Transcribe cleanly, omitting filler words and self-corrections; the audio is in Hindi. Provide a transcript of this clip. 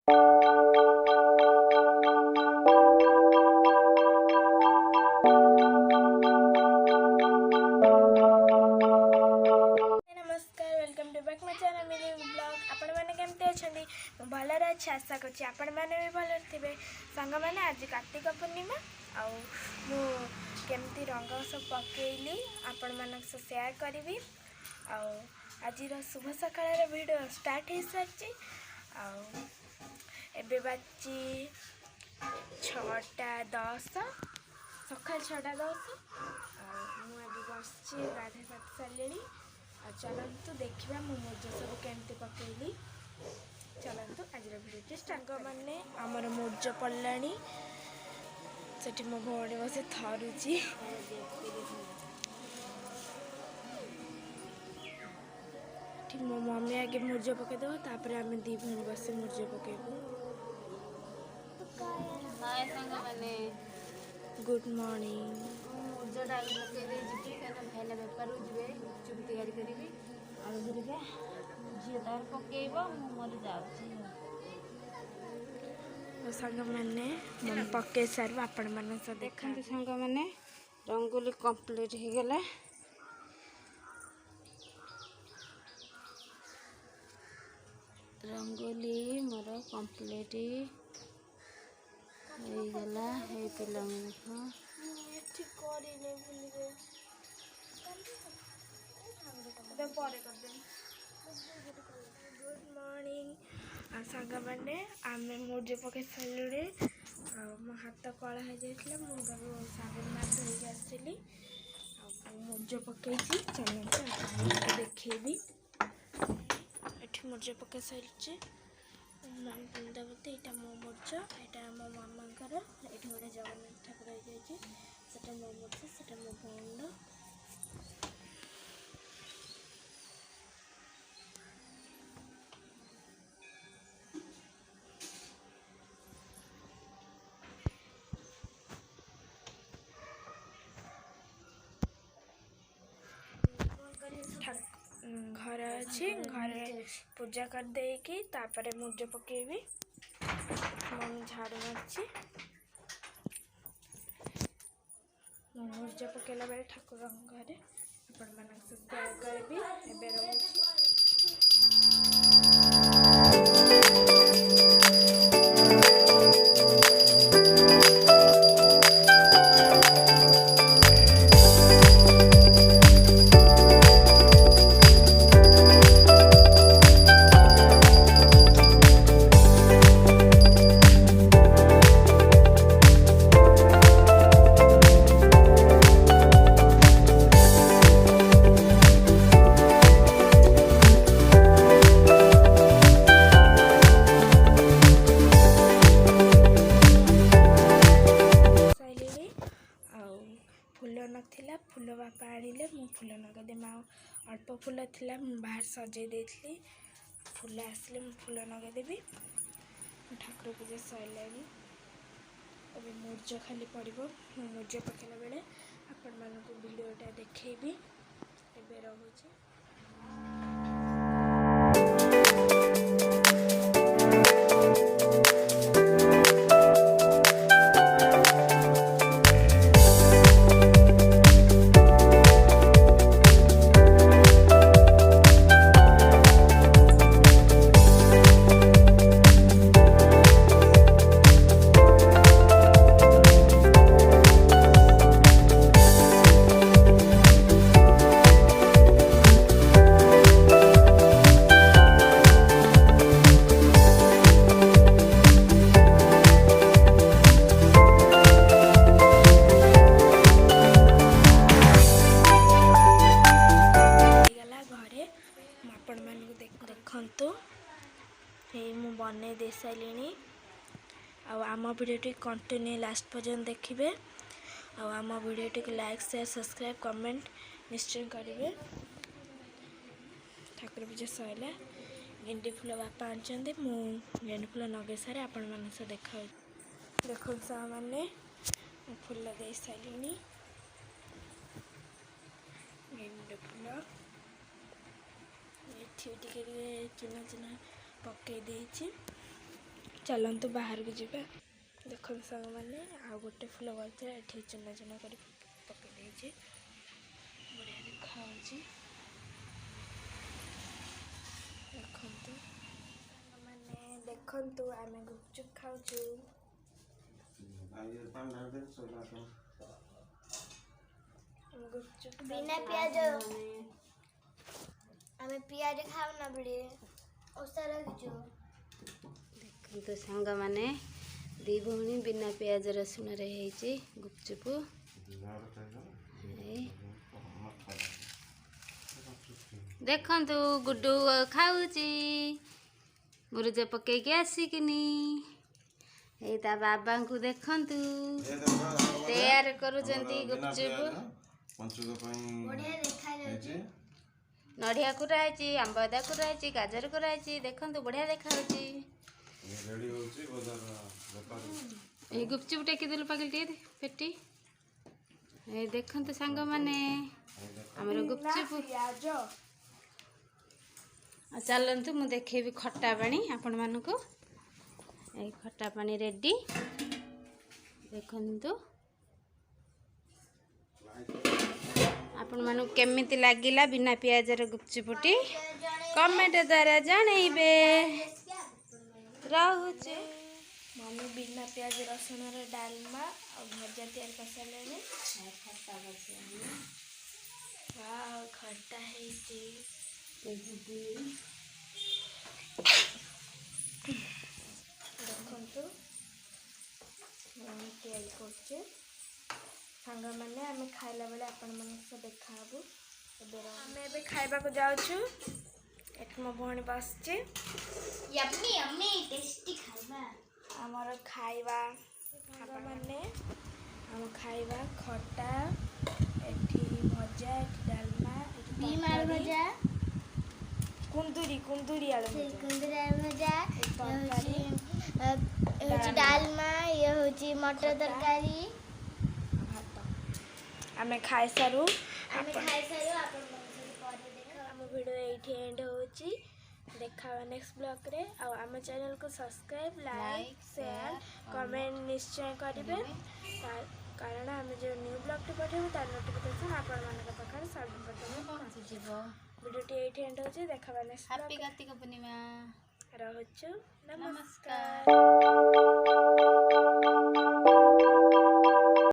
Welcome to back my channel मेरी ब्लॉग आपण मैंने केमती अच्छा भलर अच्छे आशा करछि आपण मैंने भी भल थे सांग मैंने आज कार्तिक पूर्णिमा आमती रंग सब पकईली आपण मान सेयार करी आज शुभ सकाळ वीडियो स्टार्ट हो सारी एबे बाची 6:10 सकाल 6:10 मुझे बस गाधे पाठ सारे चलतु देखा मो मोज सब केमती पकईली चलतु आज भिडियो स्टार्ट मैंने आमर मोज पड़ा से मो भौणी बस थरुची मो मम्मी आगे मुर्ज पकईदेव तापर आम दी भौणी बस मुर्ज पकईबू। गुड मॉर्निंग मुर्जटा पकईदे जी कहीं बेपार जी चुप तैयारी करी झील तार पकईब मोर जाऊँ सांग मैंने पकई सारू आपण मान देखा सांग मैंने रंगोली कंप्लीट हो गला रंगोली मोर कंप्लीट हो गला हे पिला गुड मॉर्निंग सांग मैंने आम मुर्ज पकई सारे मो हाथ कला हो जाता मुझे साबुन मार धोई आसली मुर्ज पकई चलते देखी ये मुर्ज पकई सारी माम बृंदावती यहाँ मो मुर्ज यहाँ मो मामा ये गोटे जगन्नाथ ठाकुर हो जाए मो मुर्ज से मो भौण घर अच्छी घर पूजा कर देकी तापर मुर्ज पकेबी मम्मी झाड़ू मारछि मुर्ज पकेला बेले ठाकुर घरे आपण मान सेयार करबी एबे रहउछि। फूल नाला फूल बापा आनिले मु फूल नगदे माँ अल्प फूल थिला बाहर सजे देथली फूल आसले मु फूल नगदेवी ठाकुर पूजा सरला अब मुर्ज खाली पड़ो मुर्ज पकेला बेले आपण मानक वीडियोटा देखी एबे रहूची। देखु मु बने दे सारे आम भिडियो कंटिन्यू लास्ट पर्यंत देखिए आम video like share subscribe comment निश्चय करेंगे। ठाकुर पूजा सरला गेंडी फूल बापा आनी गेंडी फूल नगे सारे आपण मान देखा देखो मैंने फूल दे सारे गेंडी फूल ये चुना चुना पकई चलतु बाहर को जी देख सांग मैंने आ गोटे फुल गछ ये चुना चुना कर पकई बढ़िया देखा देखु मैंने देखु आम गुपचुप खाऊ गुपचुप बिना प्याज आमे प्याज खाऊ ना बड़े ओसा रखिଛୁ देखो सांग माने दी भौणी बिना प्याज रसुण रे हेची गुपचुप देखंतु गुड्डू खाऊची मुरुज पकईके आसिकिनी ए ता बाबा को देखंतु तैयार करूचंती गुपचुप बढ़िया देखा जाଉଛି नड़िया कुराई आंबदा कुराई गाजर कुराई देखंतु बढ़िया देखाउची रेडी होची बाजार ए गुपचुप टेकी देलु पागल टे पेटी ए देखंतु सांग माने हमर गुपचुप प्याज चलतु मु देखेबी खट्टा पानी आपण मानको ए खट्टा पानी रेडी देखंतु आपण मानु केमिति लागिला बिना प्याजर गुपचुपटी कमेंट द्वारा जानइबे रहूचे मम्मी बिना प्याज रसुण डालमा और भजा तैयार कर सारे खट्टा देखु तैयारी सांग मैंने आम खाइला बेले आपण मन देखाबू आम ए खाइबा को जाऊँ एट मो भौणी बस यम्मी यम्मी टेस्टी खाइबा आमर खाइबा मैंने आम खाइबा खट्टा एठी भजा एठी डालमा बीम आलू भजा कुंदुरी कुंदुरी आलू भजा कुंदरी आलू भजा तरकारी ये होची डालमा ये होची मटर तरकारी आमे खाई सारू आमे खाई सारू आपण मन देखो आम वीडियो एठी एंड होची देखा नेक्स्ट ब्लॉग रे आ आम चैनल को सब्सक्राइब लाइक शेयर कमेंट निश्चय करेंगे कारण आम जो न्यू ब्लॉग टी पठेबू तार नोटिफिकेशन आपण मान पाखे सर्वप्रथम पहुँचीजिवो वीडियो एठी एंड होची देखा नेक्स्ट हैप्पी कार्तिक पूर्णिमा रहुछु नमस्कार।